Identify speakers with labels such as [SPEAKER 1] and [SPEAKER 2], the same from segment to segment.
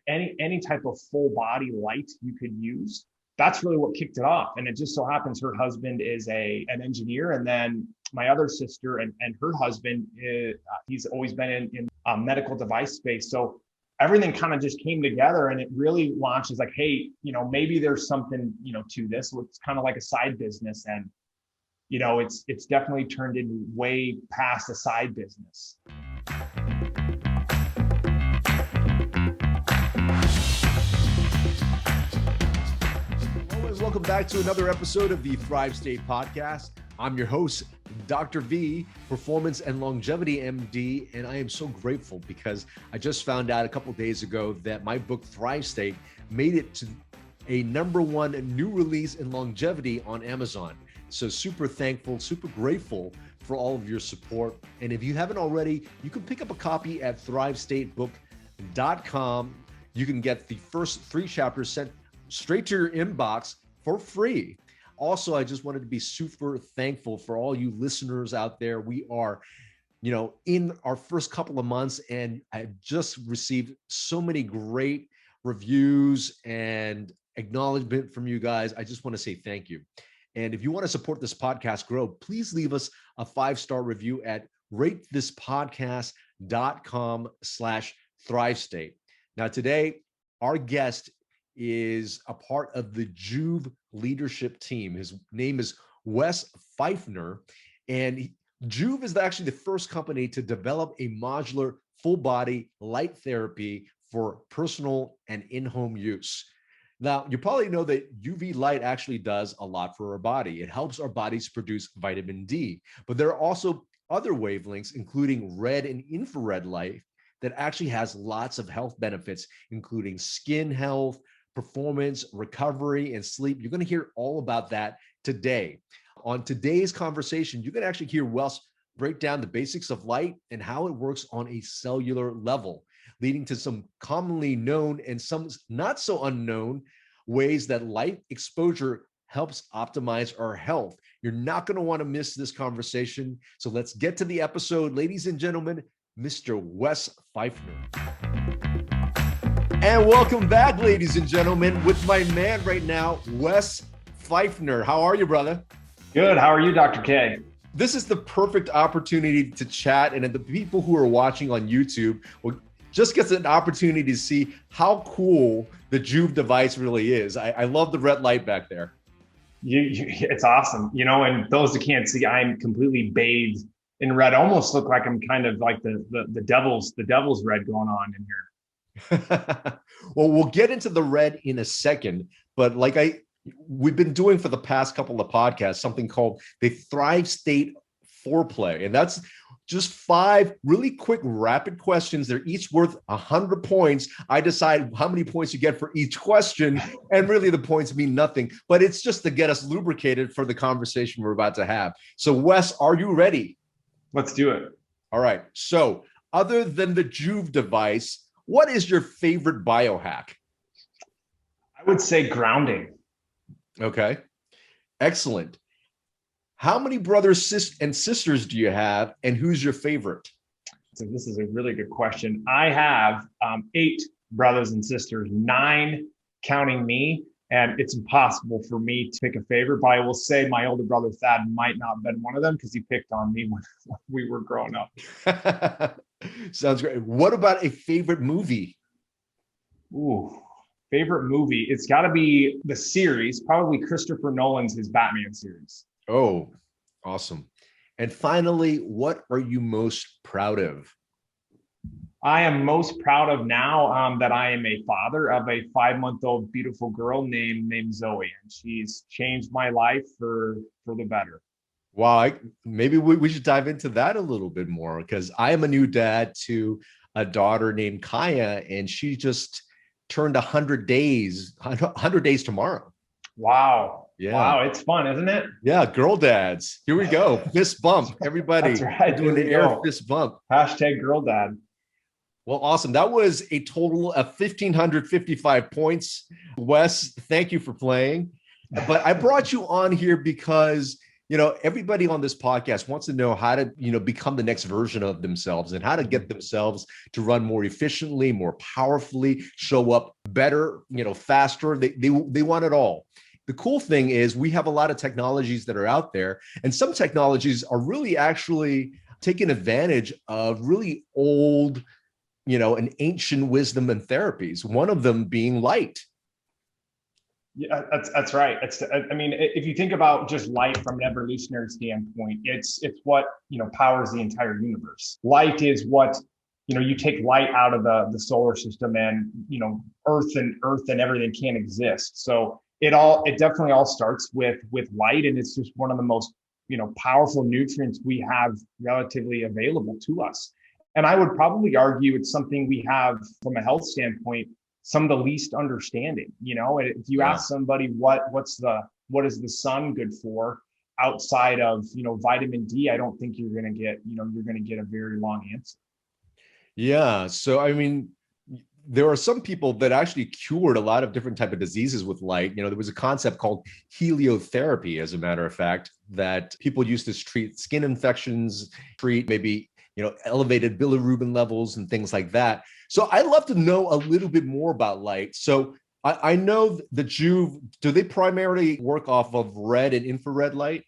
[SPEAKER 1] any type of full body light you could use. That's really what kicked it off. And it just so happens her husband is an engineer. And then my other sister and her husband, he's always been in medical device space. So everything kind of just came together, and it really launched as like, hey, maybe there's something, to this. So it's kind of like a side business. And, it's definitely turned into way past a side business.
[SPEAKER 2] Welcome back to another episode of the Thrive State Podcast. I'm your host, Dr. V, Performance and Longevity MD, and I am so grateful because I just found out a couple of days ago that my book, Thrive State, made it to a #1 new release in longevity on Amazon. So super thankful, super grateful for all of your support. And if you haven't already, you can pick up a copy at thrivestatebook.com. You can get the first 3 chapters sent straight to your inbox for free. Also, I just wanted to be super thankful for all you listeners out there. We are, in our first couple of months, and I just received so many great reviews and acknowledgement from you guys. I just want to say thank you. And if you want to support this podcast grow, please leave us a 5-star review at ratethispodcast.com/ThriveState. Now, today, our guest is a part of the Joovv leadership team. His name is Wes Pfiffner, and Joovv is actually the first company to develop a modular full-body light therapy for personal and in-home use. Now, you probably know that UV light actually does a lot for our body. It helps our bodies produce vitamin D, but there are also other wavelengths, including red and infrared light, that actually has lots of health benefits, including skin health, performance, recovery, and sleep. You're going to hear all about that today. On today's conversation, you can actually hear Wes break down the basics of light and how it works on a cellular level, leading to some commonly known and some not so unknown ways that light exposure helps optimize our health. You're not going to want to miss this conversation. So let's get to the episode. Ladies and gentlemen, Mr. Wes Pfiffner. And welcome back, ladies and gentlemen, with my man right now, Wes Pfiffner. How are you, brother?
[SPEAKER 1] Good. How are you, Dr. K?
[SPEAKER 2] This is the perfect opportunity to chat, and the people who are watching on YouTube will just get an opportunity to see how cool the Joovv device really is. I love the red light back there.
[SPEAKER 1] It's awesome. And those that can't see, I'm completely bathed in red. I almost look like I'm kind of like the devil's red going on in here.
[SPEAKER 2] Well, we'll get into the red in a second, but we've been doing for the past couple of podcasts something called the Thrive State Foreplay, and that's just 5 really quick, rapid questions. They're each worth 100 points. I decide how many points you get for each question, and really the points mean nothing, but it's just to get us lubricated for the conversation we're about to have. So, Wes, are you ready?
[SPEAKER 1] Let's do it.
[SPEAKER 2] All right. So, other than the Joovv device, what is your favorite biohack?
[SPEAKER 1] I would say grounding.
[SPEAKER 2] Okay. Excellent. How many brothers and sisters do you have, and who's your favorite?
[SPEAKER 1] So this is a really good question. I have 8 brothers and sisters, 9 counting me, and it's impossible for me to pick a favorite, but I will say my older brother, Thad, might not have been one of them because he picked on me when we were growing up.
[SPEAKER 2] Sounds great. What about a favorite movie?
[SPEAKER 1] Ooh, favorite movie. It's got to be the series, probably Christopher Nolan's his Batman series.
[SPEAKER 2] Oh, awesome. And finally, what are you most proud of?
[SPEAKER 1] I am most proud of now that I am a father of a 5-month-old beautiful girl named Zoe, and she's changed my life for the better.
[SPEAKER 2] Wow, maybe we should dive into that a little bit more, because I am a new dad to a daughter named Kien, and she just turned 100 days tomorrow.
[SPEAKER 1] Wow.
[SPEAKER 2] Yeah.
[SPEAKER 1] Wow, it's fun, isn't it?
[SPEAKER 2] Yeah, girl dads. Here we go. Fist bump. Everybody.
[SPEAKER 1] That's right.
[SPEAKER 2] Doing the air fist bump.
[SPEAKER 1] Hashtag girl dad.
[SPEAKER 2] Well, awesome. That was a total of 1,555 points. Wes, thank you for playing. But I brought you on here because Everybody on this podcast wants to know how to, become the next version of themselves and how to get themselves to run more efficiently, more powerfully, show up better, faster. They want it all. The cool thing is we have a lot of technologies that are out there, and some technologies are really actually taking advantage of really old, and ancient wisdom and therapies. One of them being light.
[SPEAKER 1] Yeah, that's right. I mean, if you think about just light from an evolutionary standpoint, it's what powers the entire universe. Light is what you take light out of the solar system, and Earth and everything can't exist. So it definitely all starts with light, and it's just one of the most powerful nutrients we have relatively available to us. And I would probably argue it's something we have from a health standpoint some of the least understanding. If you ask somebody what is the sun good for outside of vitamin D, I don't think you're going to get a very long answer.
[SPEAKER 2] Yeah. So I mean, there are some people that actually cured a lot of different type of diseases with light. There was a concept called heliotherapy, as a matter of fact, that people used to treat skin infections, treat maybe elevated bilirubin levels and things like that. So I'd love to know a little bit more about light. So I know the Joovv, do they primarily work off of red and infrared light?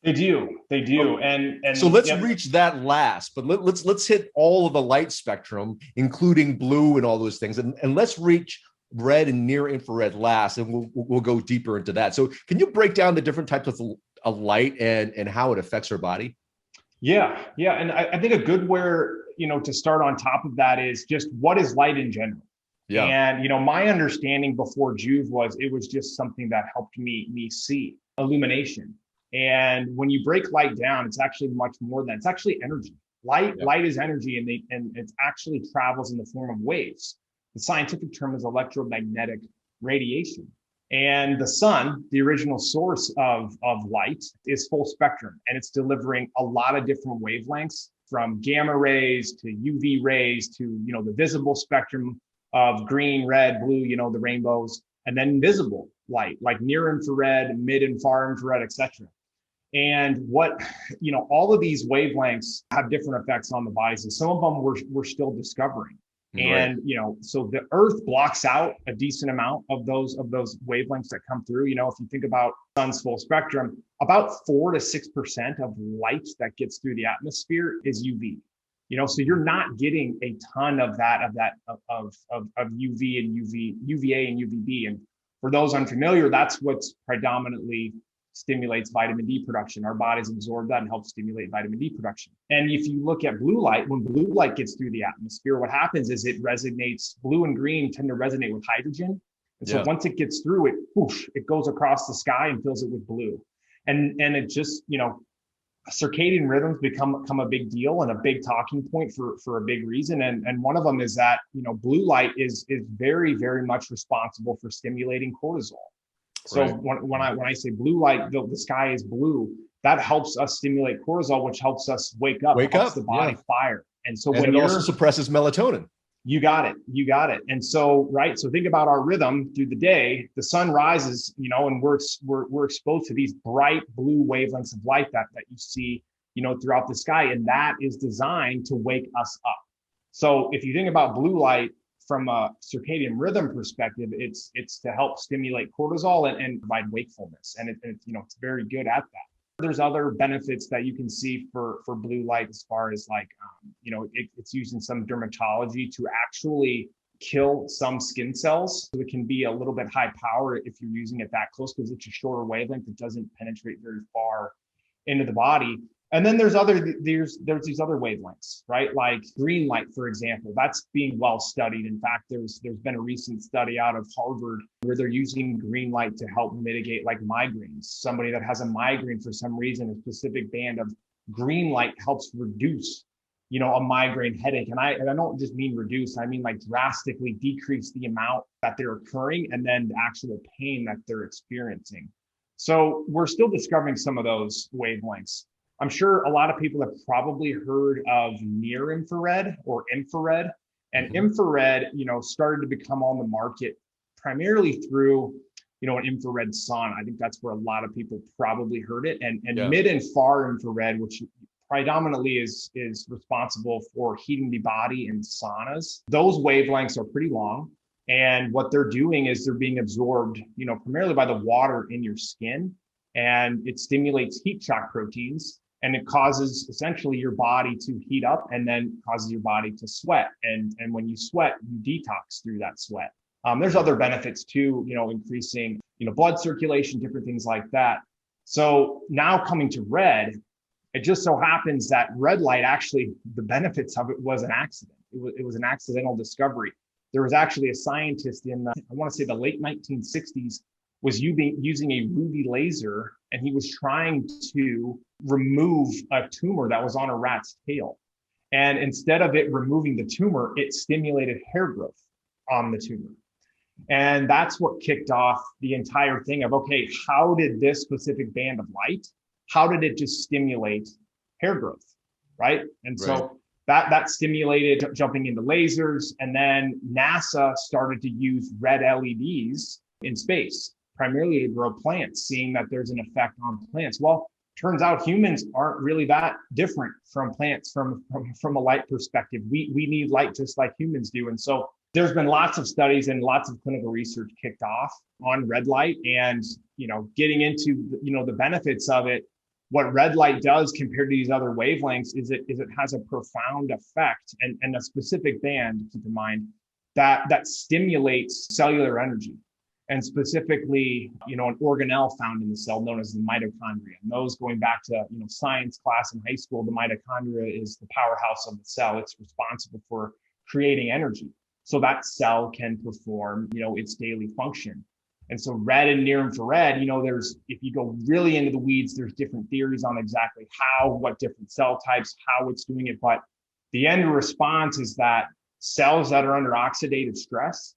[SPEAKER 1] They do. And
[SPEAKER 2] so let's reach that last, but let's hit all of the light spectrum, including blue and all those things. And let's reach red and near infrared last, and we'll go deeper into that. So can you break down the different types of light and how it affects our body?
[SPEAKER 1] Yeah. And I think a good where, to start on top of that is just what is light in general. Yeah. And, my understanding before Joovv was it was just something that helped me see illumination. And when you break light down, it's actually much more than it's actually energy. Light is energy, and it actually travels in the form of waves. The scientific term is electromagnetic radiation. And the sun, the original source of light, is full spectrum, and it's delivering a lot of different wavelengths, from gamma rays to UV rays to the visible spectrum of green, red, blue, the rainbows, and then invisible light like near infrared, mid and far infrared, etc. And what all of these wavelengths have different effects on the body. So some of them we're still discovering. And so the Earth blocks out a decent amount of those wavelengths that come through. If you think about sun's full spectrum, about 4 to 6% of light that gets through the atmosphere is UV. So you're not getting a ton of UV and UVA and UVB. And for those unfamiliar, that's what's predominantly stimulates vitamin D production. Our bodies absorb that and help stimulate vitamin D production. And if you look at blue light, when blue light gets through the atmosphere, what happens is it resonates. Blue and green tend to resonate with hydrogen. And so once it gets through it, whoosh, it goes across the sky and fills it with blue. And it just, circadian rhythms become a big deal and a big talking point for a big reason. And one of them is that, blue light is very, very much responsible for stimulating cortisol. So when I say blue light, the sky is blue, that helps us stimulate cortisol, which helps us wake up the body fire. And so when
[SPEAKER 2] it also suppresses melatonin.
[SPEAKER 1] You got it. And so, so think about our rhythm through the day. The sun rises, and we're exposed to these bright blue wavelengths of light that you see, throughout the sky. And that is designed to wake us up. So if you think about blue light from a circadian rhythm perspective, it's to help stimulate cortisol and provide wakefulness. And it's very good at that. There's other benefits that you can see for blue light, as far as it's used in some dermatology to actually kill some skin cells. So it can be a little bit high power if you're using it that close, because it's a shorter wavelength. It doesn't penetrate very far into the body. And then there's these other wavelengths, right? Like green light, for example, that's being well studied. In fact, there's been a recent study out of Harvard where they're using green light to help mitigate like migraines. Somebody that has a migraine for some reason, a specific band of green light helps reduce, a migraine headache. And I don't just mean reduce, I mean like drastically decrease the amount that they're occurring and then the actual pain that they're experiencing. So we're still discovering some of those wavelengths. I'm sure a lot of people have probably heard of near infrared or infrared, and infrared, started to become on the market primarily through an infrared sauna. I think that's where a lot of people probably heard it. And
[SPEAKER 2] Yeah.
[SPEAKER 1] mid and far infrared, which predominantly is responsible for heating the body in saunas. Those wavelengths are pretty long. And what they're doing is they're being absorbed, primarily by the water in your skin. And it stimulates heat shock proteins, and it causes essentially your body to heat up, and then causes your body to sweat. And when you sweat, you detox through that sweat. There's other benefits too, increasing, blood circulation, different things like that. So now coming to red, it just so happens that red light, actually, the benefits of it was an accident. It was an accidental discovery. There was actually a scientist in, I want to say the late 1960s, was using a ruby laser, and he was trying to remove a tumor that was on a rat's tail. And instead of it removing the tumor, it stimulated hair growth on the tumor. And that's what kicked off the entire thing of, okay, how did this specific band of light, how did it just stimulate hair growth, right? And so that stimulated jumping into lasers. And then NASA started to use red LEDs in space, primarily to grow plants, seeing that there's an effect on plants. Well, turns out humans aren't really that different from plants from a light perspective. We need light just like humans do. And so there's been lots of studies and lots of clinical research kicked off on red light, and, getting into, the benefits of it. What red light does compared to these other wavelengths is it has a profound effect, and a specific band, keep in mind, that stimulates cellular energy. And specifically, an organelle found in the cell known as the mitochondria. And those, going back to, science class in high school, the mitochondria is the powerhouse of the cell. It's responsible for creating energy, so that cell can perform, its daily function. And so red and near infrared, if you go really into the weeds, there's different theories on exactly what different cell types, how it's doing it. But the end response is that cells that are under oxidative stress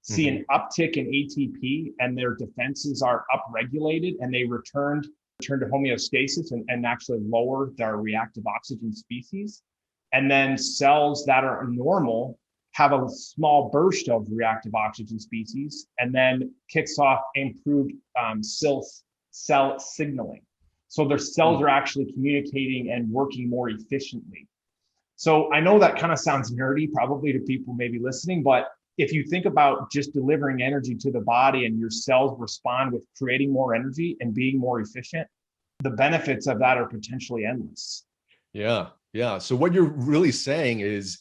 [SPEAKER 1] see an uptick in ATP, and their defenses are upregulated, and they return to homeostasis and actually lower their reactive oxygen species. And then cells that are normal have a small burst of reactive oxygen species, and then kicks off improved cell signaling. So their cells are actually communicating and working more efficiently. So I know that kind of sounds nerdy probably to people maybe listening, but if you think about just delivering energy to the body and your cells respond with creating more energy and being more efficient, the benefits of that are potentially endless.
[SPEAKER 2] Yeah. So what you're really saying is,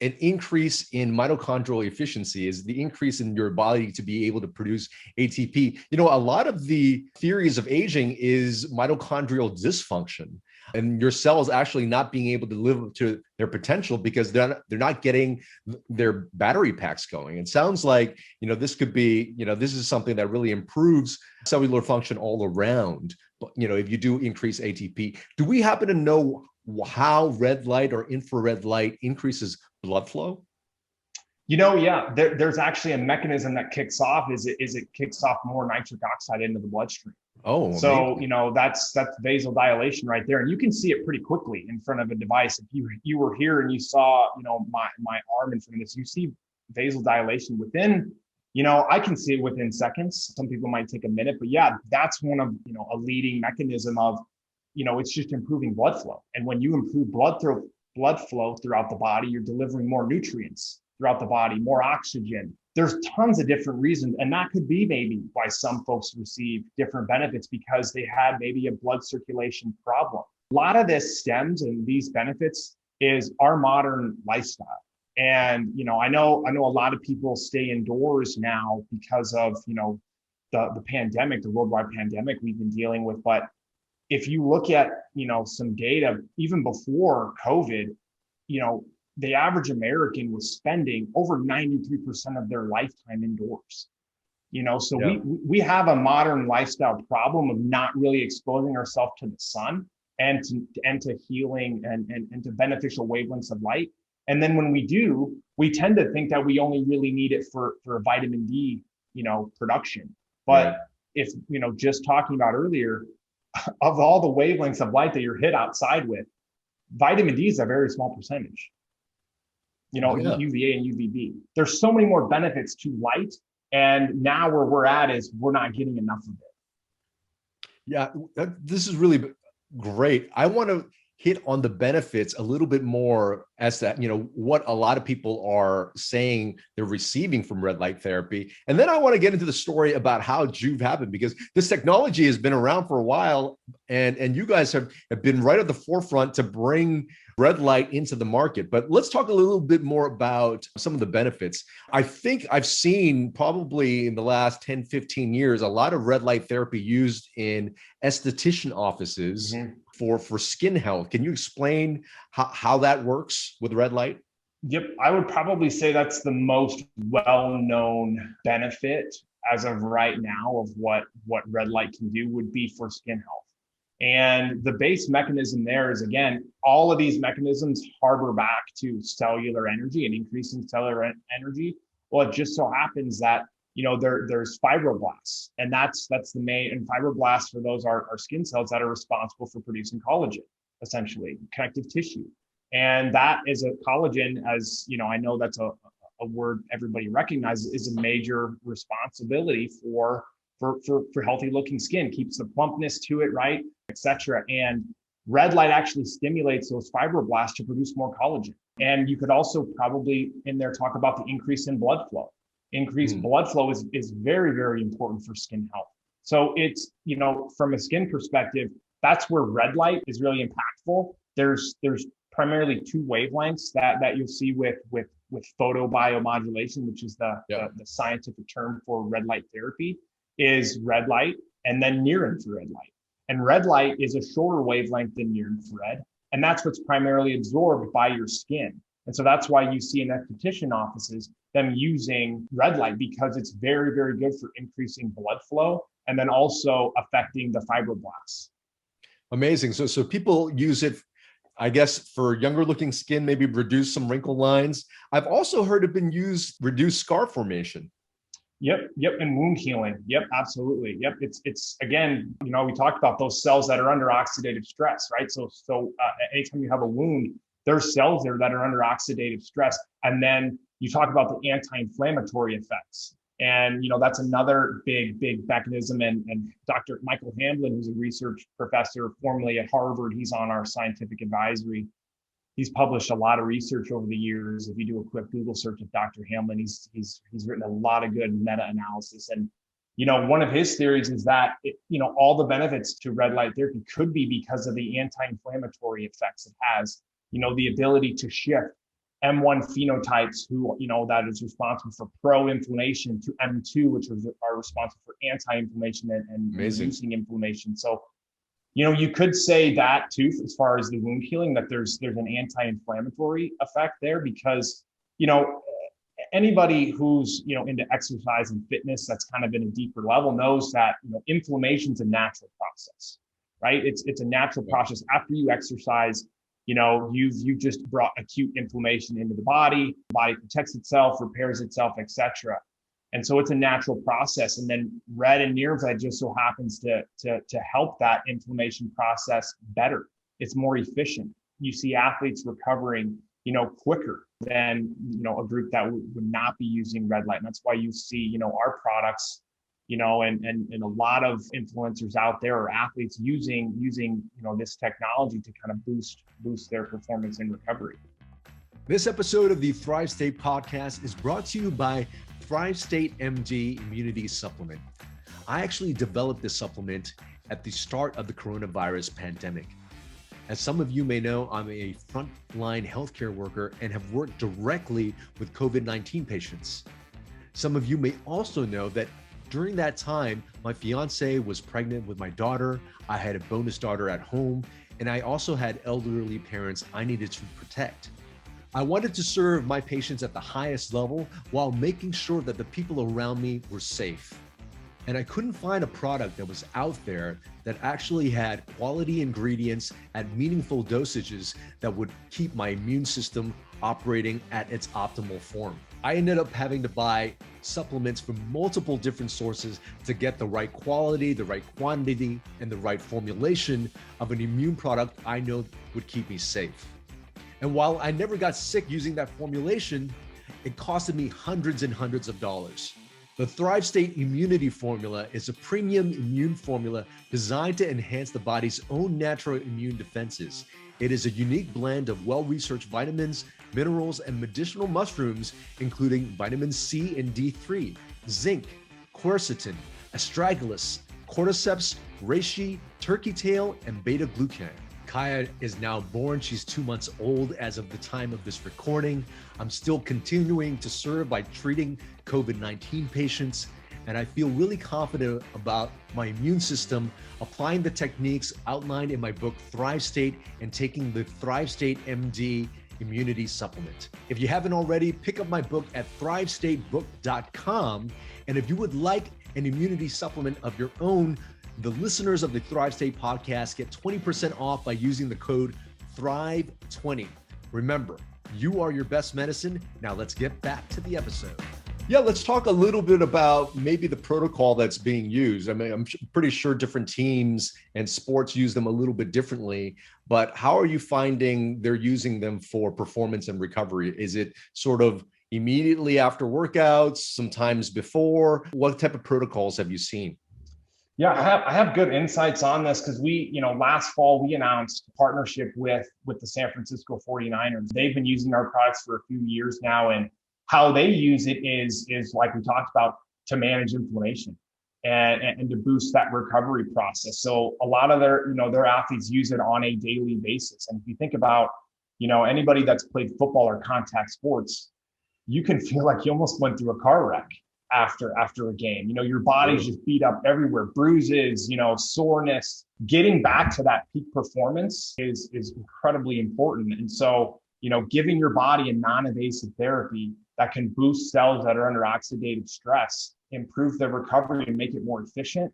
[SPEAKER 2] an increase in mitochondrial efficiency is the increase in your body to be able to produce ATP. A lot of the theories of aging is mitochondrial dysfunction, and your cells actually not being able to live up to their potential because they're not getting their battery packs going. It sounds like, this could be, this is something that really improves cellular function all around. But, if you do increase ATP, do we happen to know how red light or infrared light increases blood flow?
[SPEAKER 1] There's actually a mechanism that kicks off. It kicks off more nitric oxide into the bloodstream.
[SPEAKER 2] Oh,
[SPEAKER 1] so
[SPEAKER 2] amazing.
[SPEAKER 1] that's vasodilation right there, and you can see it pretty quickly in front of a device. If you were here and you saw my arm in front of this, you see vasodilation within. I can see it within seconds. Some people might take a minute, but yeah, that's one of a leading mechanism of it's just improving blood flow. And when you improve blood flow throughout the body, you're delivering more nutrients throughout the body, more oxygen. There's tons of different reasons. And that could be maybe why some folks receive different benefits, because they had maybe a blood circulation problem. A lot of this stems, and these benefits is our modern lifestyle. And, I know a lot of people stay indoors now because of, the pandemic, the worldwide pandemic we've been dealing with. But if you look at, some data, even before COVID, the average American was spending over 93% of their lifetime indoors. So we have a modern lifestyle problem of not really exposing ourselves to the sun and to healing and to beneficial wavelengths of light. And then when we do, we tend to think that we only really need it for vitamin D, production. But if, just talking about earlier, of all the wavelengths of light that you're hit outside with, vitamin D is a very small percentage. UVA and UVB. There's so many more benefits to light And now where we're at is we're not getting enough of it.
[SPEAKER 2] Yeah, this is really great. I want to hit on the benefits a little bit more as to, what a lot of people are saying they're receiving from red light therapy. And then I want to get into the story about how Joovv happened, because this technology has been around for a while, and you guys have been right at the forefront to bring red light into the market. But let's talk a little bit more about some of the benefits. I think I've seen probably in the last 10, 15 years, a lot of red light therapy used in esthetician offices for skin health. Can you explain how that works with red light?
[SPEAKER 1] Yep, I would probably say that's the most well-known benefit as of right now of what red light can do would be for skin health. And the base mechanism there is, again, all of these mechanisms harbor back to cellular energy and increasing cellular energy. Well, it just so happens that, there's fibroblasts, and that's the main, and fibroblasts, for those are skin cells that are responsible for producing collagen, essentially connective tissue. And that is a collagen, as I know that's a word everybody recognizes, is a major responsibility for healthy looking skin, keeps the plumpness to it, right, etc. And red light actually stimulates those fibroblasts to produce more collagen. And you could also probably in there talk about the increase in blood flow. Increased blood flow is very, very important for skin health. So it's, from a skin perspective, that's where red light is really impactful. There's primarily two wavelengths that you'll see with photobiomodulation, which is the scientific term for red light therapy, is red light and then near infrared light. And red light is a shorter wavelength than near infrared, and that's what's primarily absorbed by your skin. And so that's why you see in esthetician offices them using red light, because it's very, very good for increasing blood flow and then also affecting the fibroblasts.
[SPEAKER 2] Amazing. So people use it, I guess, for younger looking skin, maybe reduce some wrinkle lines. I've also heard it been used reduce scar formation.
[SPEAKER 1] Yep. And wound healing. Yep, absolutely. Yep. It's again, we talked about those cells that are under oxidative stress, right? So anytime you have a wound, there's cells there that are under oxidative stress. And then you talk about the anti-inflammatory effects. And, that's another big mechanism. And Dr. Michael Hamblin, who's a research professor formerly at Harvard, he's on our scientific advisory. He's published a lot of research over the years. If you do a quick Google search of Dr. Hamblin, he's written a lot of good meta-analysis. And, one of his theories is that, all the benefits to red light therapy could be because of the anti-inflammatory effects it has, the ability to shift M1 phenotypes, who, that is responsible for pro-inflammation, to M2, which are responsible for anti-inflammation and reducing inflammation. So, you could say that too, as far as the wound healing, that there's an anti-inflammatory effect there, because, anybody who's, into exercise and fitness, that's kind of in a deeper level, knows that, inflammation is a natural process, right? It's a natural process. After you exercise, you've just brought acute inflammation into the body protects itself, repairs itself, etc. And so it's a natural process. And then red and near infrared just so happens to help that inflammation process better. It's more efficient. You see athletes recovering, quicker than, a group that would not be using red light. And that's why you see, our products, and a lot of influencers out there or athletes using, this technology to kind of boost their performance in recovery.
[SPEAKER 2] This episode of the Thrive State podcast is brought to you by Thrive State MD Immunity Supplement. I actually developed this supplement at the start of the coronavirus pandemic. As some of you may know, I'm a frontline healthcare worker and have worked directly with COVID-19 patients. Some of you may also know that during that time, my fiance was pregnant with my daughter. I had a bonus daughter at home, and I also had elderly parents I needed to protect. I wanted to serve my patients at the highest level while making sure that the people around me were safe. And I couldn't find a product that was out there that actually had quality ingredients at meaningful dosages that would keep my immune system operating at its optimal form. I ended up having to buy supplements from multiple different sources to get the right quality, the right quantity, and the right formulation of an immune product I know would keep me safe. And while I never got sick using that formulation, it costed me hundreds and hundreds of dollars. The Thrive State Immunity Formula is a premium immune formula designed to enhance the body's own natural immune defenses. It is a unique blend of well-researched vitamins, minerals, and medicinal mushrooms, including vitamin C and D3, zinc, quercetin, astragalus, cordyceps, reishi, turkey tail, and beta-glucan. Kaya is now born. She's 2 months old as of the time of this recording. I'm still continuing to serve by treating COVID-19 patients, and I feel really confident about my immune system, applying the techniques outlined in my book, Thrive State, and taking the Thrive State MD immunity supplement. If you haven't already, pick up my book at thrivestatebook.com. And if you would like an immunity supplement of your own, the listeners of the Thrive State podcast get 20% off by using the code THRIVE20. Remember, you are your best medicine. Now let's get back to the episode. Yeah, let's talk a little bit about maybe the protocol that's being used. I mean, I'm pretty sure different teams and sports use them a little bit differently, but how are you finding they're using them for performance and recovery? Is it sort of immediately after workouts, sometimes before? What type of protocols have you seen?
[SPEAKER 1] Yeah, I have good insights on this because last fall we announced a partnership with the San Francisco 49ers. They've been using our products for a few years now, and how they use it is like we talked about, to manage inflammation and to boost that recovery process. So a lot of their athletes use it on a daily basis. And if you think about, anybody that's played football or contact sports, you can feel like you almost went through a car wreck after a game. Your body's just beat up everywhere, bruises, soreness. Getting back to that peak performance is incredibly important. And so, giving your body a non-invasive therapy that can boost cells that are under oxidative stress, improve their recovery and make it more efficient,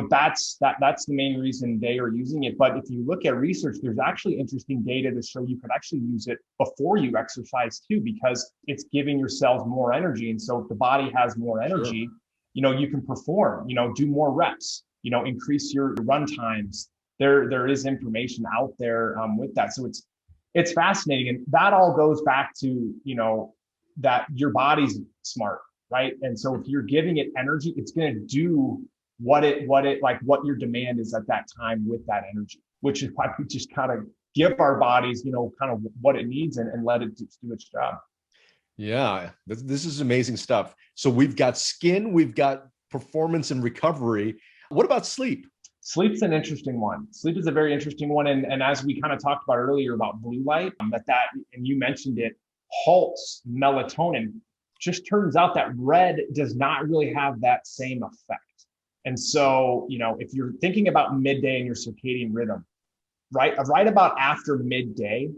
[SPEAKER 1] that's the main reason they are using it. But if you look at research, there's actually interesting data to show you could actually use it before you exercise too, because it's giving your cells more energy. And so if the body has more energy, sure, you can perform, do more reps, increase your run times. There is information out there with that. So it's fascinating. And that all goes back to, that your body's smart, right? And so if you're giving it energy, it's going to do what your demand is at that time with that energy, which is why we just kind of give our bodies, kind of what it needs and let it do its job.
[SPEAKER 2] Yeah, this is amazing stuff. So we've got skin, we've got performance and recovery. What about sleep?
[SPEAKER 1] Sleep's an interesting one. Sleep is a very interesting one. And as we kind of talked about earlier about blue light, and you mentioned it, halts melatonin. Just turns out that red does not really have that same effect. And so, if you're thinking about midday in your circadian rhythm, right about after midday,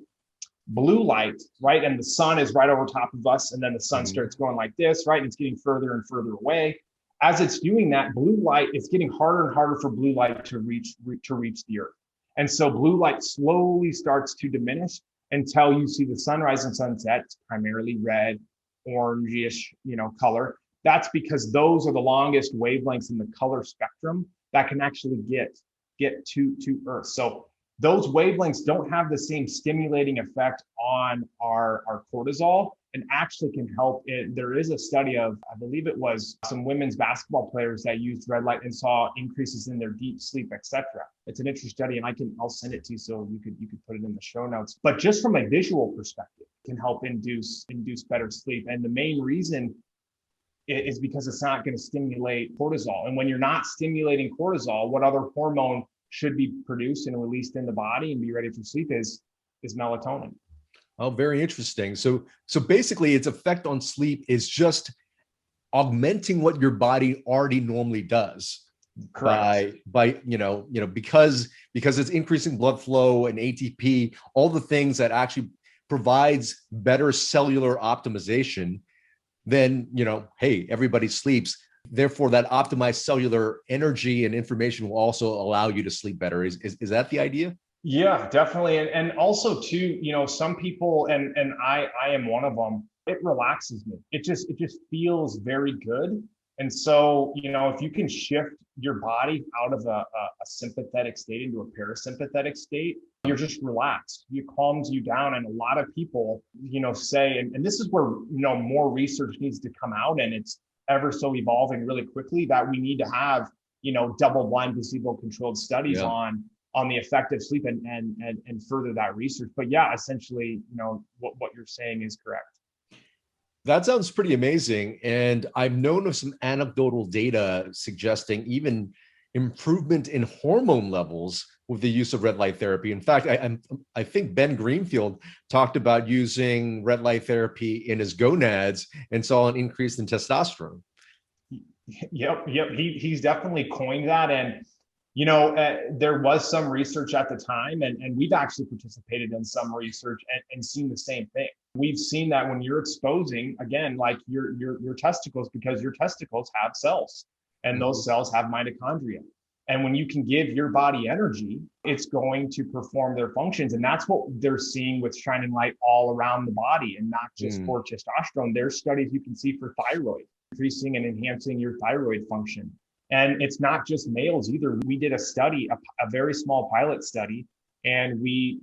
[SPEAKER 1] blue light, right, and the sun is right over top of us, and then the sun starts going like this, right, and it's getting further and further away. As it's doing that, blue light, it's getting harder and harder for blue light to reach the earth. And so blue light slowly starts to diminish until you see the sunrise and sunset. It's primarily red, orangish, color. That's because those are the longest wavelengths in the color spectrum that can actually get to Earth. So those wavelengths don't have the same stimulating effect on our cortisol, and actually can help it. There is a study of, I believe it was some women's basketball players that used red light and saw increases in their deep sleep, etc. It's an interesting study, and I'll send it to you so you could put it in the show notes. But just from a visual perspective, it can help induce better sleep. And the main reason is because it's not going to stimulate cortisol. And when you're not stimulating cortisol, what other hormone should be produced and released in the body and be ready for sleep is melatonin.
[SPEAKER 2] Oh, very interesting. So basically its effect on sleep is just augmenting what your body already normally does. Correct. by because it's increasing blood flow and ATP, all the things that actually provides better cellular optimization. Then, hey, everybody sleeps. Therefore, that optimized cellular energy and information will also allow you to sleep better. Is that the idea?
[SPEAKER 1] Yeah, definitely. And also too, some people, and I am one of them, it relaxes me. It just feels very good. And so, if you can shift your body out of a sympathetic state into a parasympathetic state, you're just relaxed. It calms you down. And a lot of people, say, and this is where, more research needs to come out. And it's ever so evolving really quickly that we need to have, double-blind placebo-controlled studies
[SPEAKER 2] Yeah.
[SPEAKER 1] on the effect of sleep and further that research. But yeah, essentially, what you're saying is correct.
[SPEAKER 2] That sounds pretty amazing. And I've known of some anecdotal data suggesting even improvement in hormone levels with the use of red light therapy. In fact, I think Ben Greenfield talked about using red light therapy in his gonads and saw an increase in testosterone.
[SPEAKER 1] Yep. He's definitely coined that. And, there was some research at the time, and we've actually participated in some research and seen the same thing. We've seen that when you're exposing, again, like your testicles, because your testicles have cells and those cells have mitochondria. And when you can give your body energy, it's going to perform their functions. And that's what they're seeing with shining light all around the body, and not just for testosterone. There's studies you can see for thyroid, increasing and enhancing your thyroid function. And it's not just males either. We did a study, a very small pilot study, and we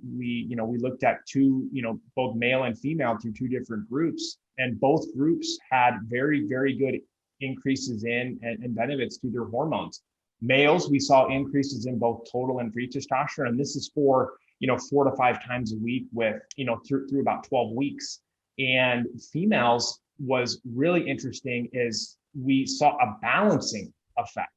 [SPEAKER 1] looked at two, both male and female through two different groups, and both groups had very, very good increases in and benefits to their hormones. Males, we saw increases in both total and free testosterone, and this is for 4 to 5 times a week with through about 12 weeks. And females was really interesting is we saw a balancing effect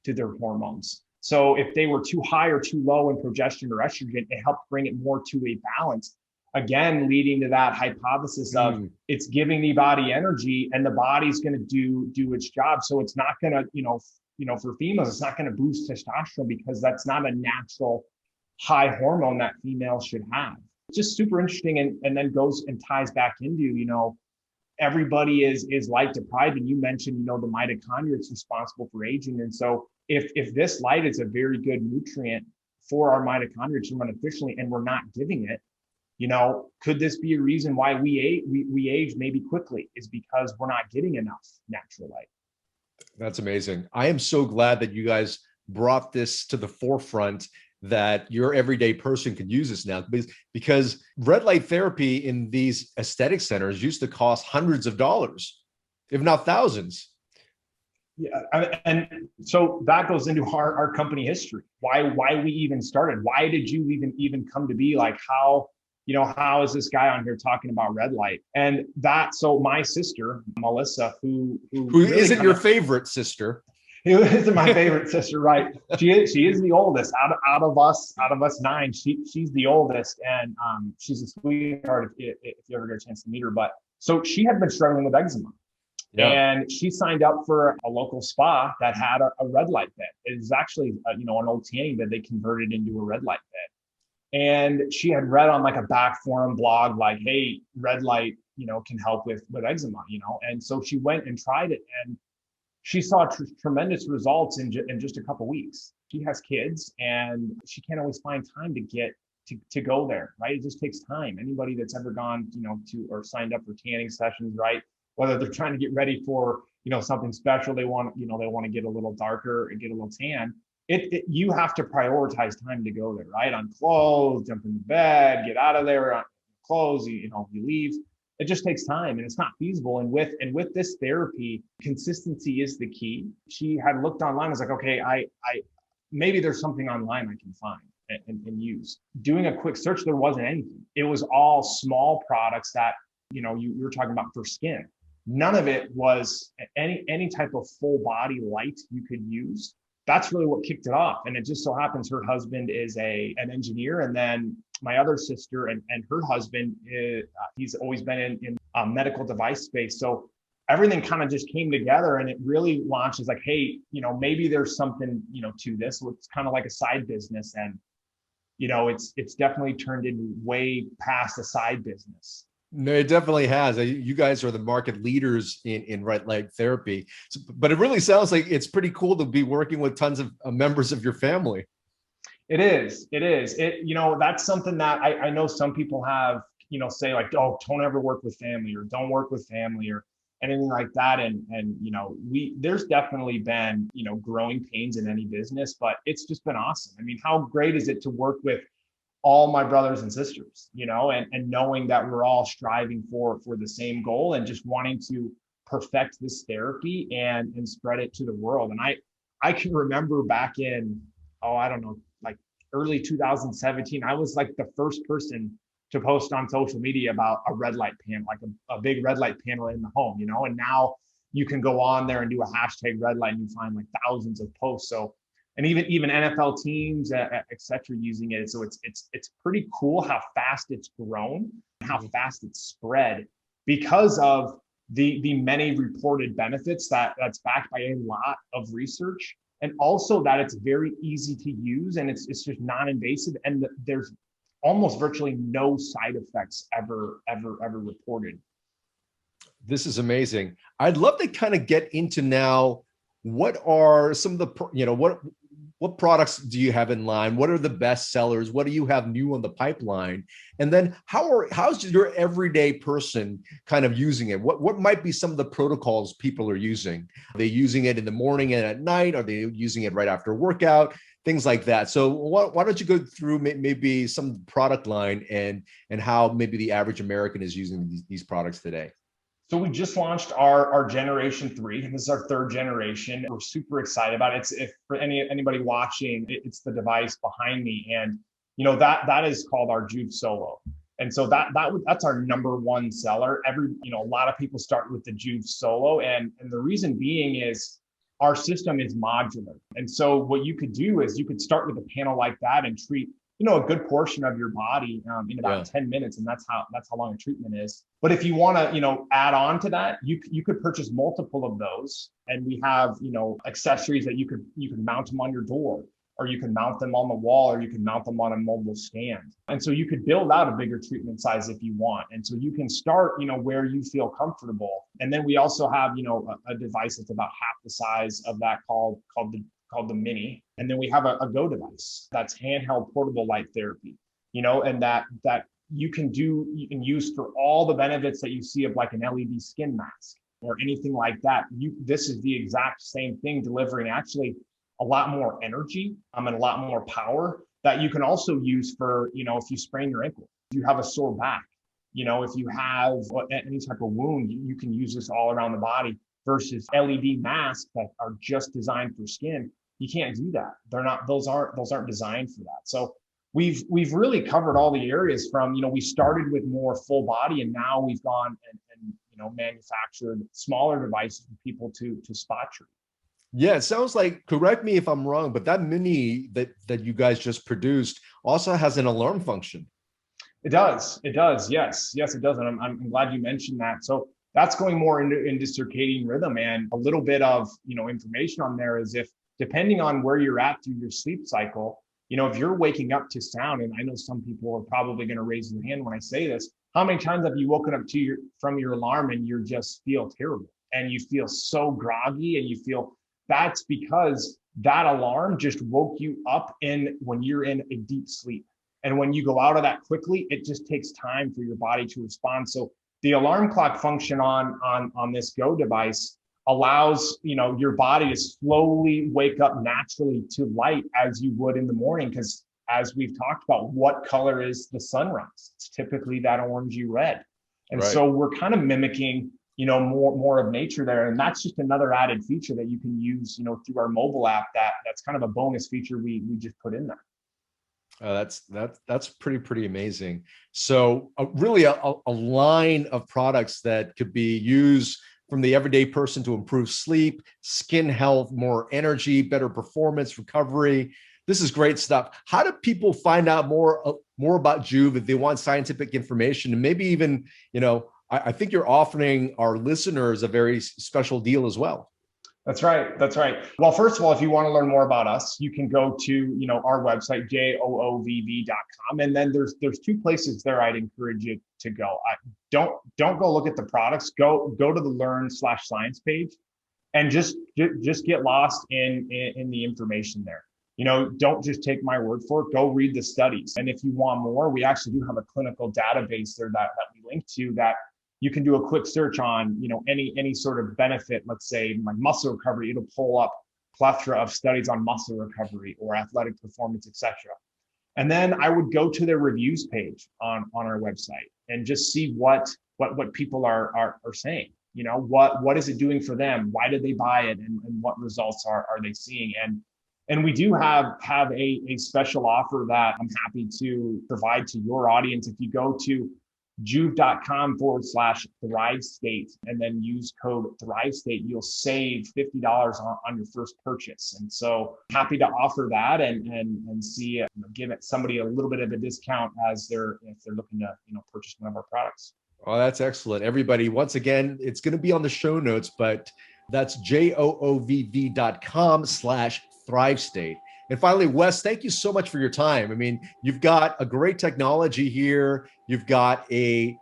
[SPEAKER 1] to their hormones. So if they were too high or too low in progesterone or estrogen, it helped bring it more to a balance. Again, leading to that hypothesis of it's giving the body energy, and the body's going to do its job. So it's not going to, for females, it's not going to boost testosterone because that's not a natural high hormone that females should have. Just super interesting, and then goes and ties back into, everybody is light deprived, and you mentioned the mitochondria is responsible for aging. And so if this light is a very good nutrient for our mitochondria to run efficiently, and we're not giving it, could this be a reason why we age maybe quickly, is because we're not getting enough natural light.
[SPEAKER 2] That's amazing. I am so glad that you guys brought this to the forefront, that your everyday person could use this now, because red light therapy in these aesthetic centers used to cost hundreds of dollars, if not thousands.
[SPEAKER 1] Yeah, and so that goes into our company history. Why we even started? Why did you even come to be? Like, how is this guy on here talking about red light? And so my sister Melissa, who really
[SPEAKER 2] isn't your favorite sister.
[SPEAKER 1] Who isn't my favorite sister, right? She is the oldest out of us 9. She's the oldest, and she's a sweetheart if you ever get a chance to meet her. But so she had been struggling with eczema, and she signed up for a local spa that had a red light bed. It is actually an old tanning bed they converted into a red light bed. And she had read on like a back forum blog, like, hey, red light, can help with eczema, And so she went and tried it, and she saw tremendous results in just a couple of weeks. She has kids, and she can't always find time to get to go there, right? It just takes time. Anybody that's ever gone, to or signed up for tanning sessions, right? Whether they're trying to get ready for, something special, they want to get a little darker and get a little tan. You have to prioritize time to go there, right? On clothes, jump in the bed, get out of there, on clothes, you leave. It just takes time, and it's not feasible. And with this therapy, consistency is the key. She had looked online, was like, okay, I maybe there's something online I can find and use. Doing a quick search, there wasn't anything. It was all small products that, you were talking about for skin. None of it was any type of full body light you could use. That's really what kicked it off. And it just so happens her husband is an engineer, and then my other sister and her husband, he's always been in medical device space. So everything kind of just came together, and it really launched as like, hey, maybe there's something, to this. So it's kind of like a side business, and, it's definitely turned into way past a side business.
[SPEAKER 2] No, it definitely has. You guys are the market leaders in red light therapy, but it really sounds like it's pretty cool to be working with tons of members of your family.
[SPEAKER 1] It is. That's something that I know some people have, say like, oh, don't ever work with family, or don't work with family, or anything like that. And there's definitely been, growing pains in any business, but it's just been awesome. I mean, how great is it to work with all my brothers and sisters, and knowing that we're all striving for the same goal, and just wanting to perfect this therapy and spread it to the world. And I can remember back in, I don't know, like early 2017, I was like the first person to post on social media about a red light panel, like a big red light panel in the home, and now you can go on there and do a hashtag red light and you find like thousands of posts. So, and even NFL teams, et cetera, using it. So it's pretty cool how fast it's grown and how fast it's spread because of the many reported benefits that's backed by a lot of research, and also that it's very easy to use and it's just non-invasive, and there's almost virtually no side effects ever reported.
[SPEAKER 2] This is amazing. I'd love to kind of get into now, what are some of the, what products do you have in line? What are the best sellers? What do you have new on the pipeline? And then how's your everyday person kind of using it? What might be some of the protocols people are using? Are they using it in the morning and at night? Are they using it right after workout? Things like that. So why don't you go through maybe some product line and how maybe the average American is using these products today?
[SPEAKER 1] So we just launched our generation 3, and this is our 3rd generation. We're super excited about it. If for anybody watching, it's the device behind me, and that is called our Joovv Solo. And so that's our #1 seller. A lot of people start with the Joovv Solo, and the reason being is our system is modular. And so what you could do is you could start with a panel like that and treat a good portion of your body in about 10 minutes. And that's how long a treatment is. But if you want to, add on to that, you could purchase multiple of those. And we have, accessories that you could mount them on your door, or you can mount them on the wall, or you can mount them on a mobile stand. And so you could build out a bigger treatment size if you want. And so you can start, where you feel comfortable. And then we also have, a device that's about half the size of that called the Mini. And then we have a Go device that's handheld portable light therapy, and that you can use for all the benefits that you see of like an LED skin mask or anything like that. This is the exact same thing, delivering actually a lot more energy and a lot more power that you can also use for, if you sprain your ankle, if you have a sore back, if you have any type of wound, you can use this all around the body, versus LED masks that are just designed for skin. You can't do that. Those aren't designed for that. So we've really covered all the areas from, we started with more full body, and now we've gone and manufactured smaller devices for people to spot treat.
[SPEAKER 2] Yeah, it sounds like, correct me if I'm wrong, but that Mini that you guys just produced also has an alarm function.
[SPEAKER 1] It does. Yes, it does. And I'm glad you mentioned that. So that's going more into circadian rhythm, and a little bit of, information on there is, if depending on where you're at through your sleep cycle, if you're waking up to sound, and I know some people are probably going to raise their hand when I say this, how many times have you woken up from your alarm and you just feel terrible and you feel so groggy, and you feel that's because that alarm just woke you up when you're in a deep sleep. And when you go out of that quickly, it just takes time for your body to respond. So the alarm clock function on this Go device allows your body to slowly wake up naturally to light as you would in the morning, because as we've talked about, what color is the sunrise? It's typically that orangey red. And right. So we're kind of mimicking more of nature there, and that's just another added feature that you can use through our mobile app. That's kind of a bonus feature we just put in there.
[SPEAKER 2] That's pretty amazing. So really a line of products that could be used from the everyday person to improve sleep, skin health, more energy, better performance, recovery. This is great stuff. How do people find out more about Joovv if they want scientific information? And maybe even, I think you're offering our listeners a very special deal as well.
[SPEAKER 1] That's right. Well, first of all, if you want to learn more about us, you can go to, our website, joovv.com. And then there's 2 places there I'd encourage you to go. Don't go look at the products. Go to the learn/science page and just get lost in the information there. Don't just take my word for it. Go read the studies. And if you want more, we actually do have a clinical database there that we link to, that you can do a quick search on, any sort of benefit, let's say like muscle recovery. It'll pull up plethora of studies on muscle recovery or athletic performance, etc. And then I would go to their reviews page on our website and just see what people are saying. what is it doing for them? Why did they buy it? And what results are they seeing? And we do have a special offer that I'm happy to provide to your audience. If you go to joovv.com/thrive state and then use code thrive state, you'll save $50 on your first purchase. And so happy to offer that and see, give it somebody a little bit of a discount if they're looking to, purchase one of our products.
[SPEAKER 2] Oh, that's excellent. Everybody, once again, it's going to be on the show notes, but that's joovv.com/thrive state. And finally, Wes, thank you so much for your time. I mean, you've got a great technology here. You've got a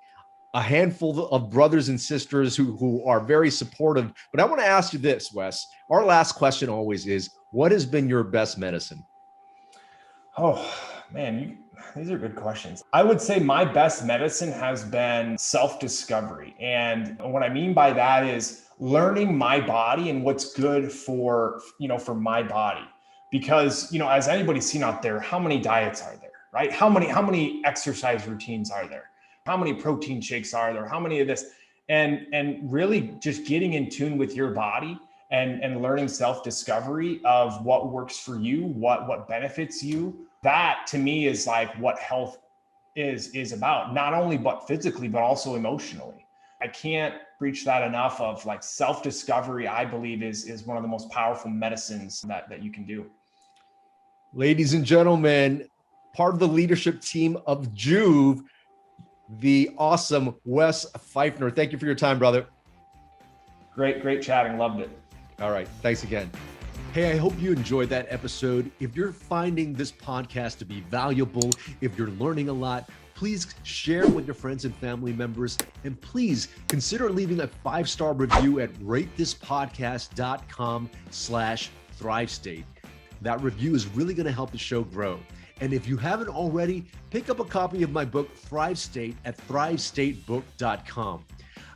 [SPEAKER 2] handful of brothers and sisters who are very supportive. But I want to ask you this, Wes. Our last question always is, what has been your best medicine?
[SPEAKER 1] Oh, man, these are good questions. I would say my best medicine has been self-discovery. And what I mean by that is learning my body and what's good for my body. Because, as anybody's seen out there, how many diets are there, right? How many exercise routines are there? How many protein shakes are there? How many of this? And really just getting in tune with your body and learning self-discovery of what works for you, what benefits you. That to me is like what health is about, not only but physically, but also emotionally. I can't preach that enough of like self-discovery, I believe is one of the most powerful medicines that you can do.
[SPEAKER 2] Ladies and gentlemen, part of the leadership team of Joovv, the awesome Wes Pfiffner. Thank you for your time, brother.
[SPEAKER 1] Great chatting. Loved it.
[SPEAKER 2] All right. Thanks again. Hey, I hope you enjoyed that episode. If you're finding this podcast to be valuable, if you're learning a lot, please share with your friends and family members. And please consider leaving a 5-star review at ratethispodcast.com/thrive state. That review is really going to help the show grow. And if you haven't already, pick up a copy of my book, Thrive State, at thrivestatebook.com.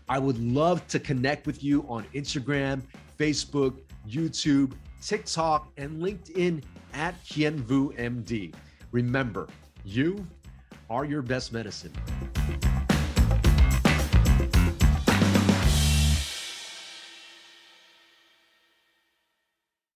[SPEAKER 2] I would love to connect with you on Instagram, Facebook, YouTube, TikTok, and LinkedIn at KienVuMD. Remember, you are your best medicine.